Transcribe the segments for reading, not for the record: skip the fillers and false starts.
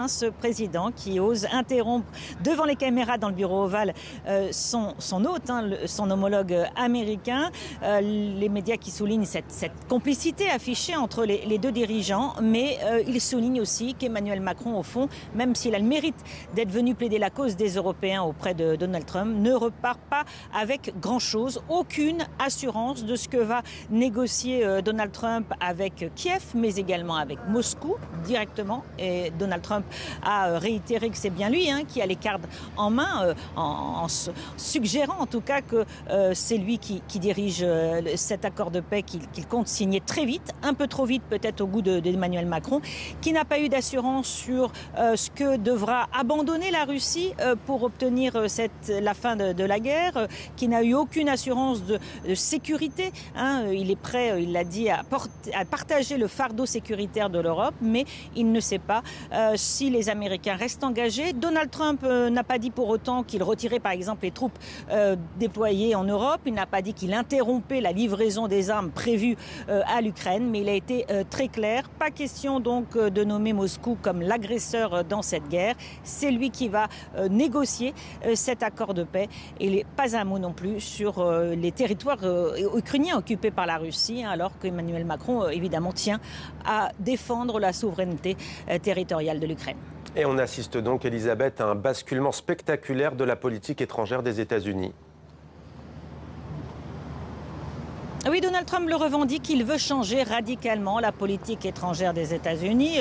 Ce président qui ose interrompre devant les caméras dans le bureau ovale son hôte, son homologue américain. Les médias qui soulignent cette complicité affichée entre les deux dirigeants, mais ils soulignent aussi qu'Emmanuel Macron, au fond, même s'il a le mérite d'être venu plaider la cause des Européens auprès de Donald Trump, ne repart pas avec grand-chose, aucune assurance de ce que va négocier Donald Trump avec Kiev, mais également avec Moscou directement. Et Donald Trump a réitéré que c'est bien lui qui a les cartes en main, en suggérant en tout cas que c'est lui qui dirige cet accord de paix qu'il compte signer très vite, un peu trop vite peut-être au goût d'Emmanuel Macron, qui n'a pas eu d'assurance sur ce que devra abandonner la Russie pour obtenir la fin de la guerre, qui n'a eu aucune assurance de sécurité. Il est prêt, il l'a dit, à partager le fardeau sécuritaire de l'Europe, mais il ne sait pas si les Américains restent engagés. Donald Trump n'a pas dit pour autant qu'il retirait par exemple les troupes déployées en Europe. Il n'a pas dit qu'il interrompait la livraison des armes prévues à l'Ukraine, mais il a été très clair. Pas question donc de nommer Moscou comme l'agresseur dans cette guerre. C'est lui qui va négocier cet accord de paix. Et pas un mot non plus sur les territoires ukrainiens occupés par la Russie, alors qu'Emmanuel Macron évidemment tient à défendre la souveraineté territoriale de l'Ukraine. Et on assiste donc, Elisabeth, à un basculement spectaculaire de la politique étrangère des États-Unis. Oui, Donald Trump le revendique, il veut changer radicalement la politique étrangère des États-Unis,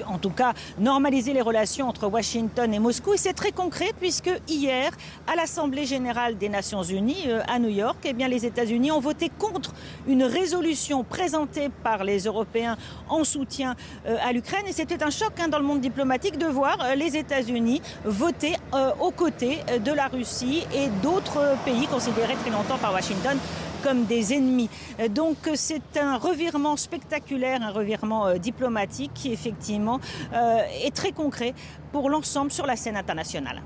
en tout cas normaliser les relations entre Washington et Moscou. Et c'est très concret puisque hier, à l'Assemblée générale des Nations unies à New York, les États-Unis ont voté contre une résolution présentée par les Européens en soutien à l'Ukraine. Et c'était un choc dans le monde diplomatique de voir les États-Unis voter aux côtés de la Russie et d'autres pays considérés très longtemps par Washington comme des ennemis. Donc c'est un revirement spectaculaire, un revirement diplomatique qui effectivement est très concret pour l'ensemble sur la scène internationale.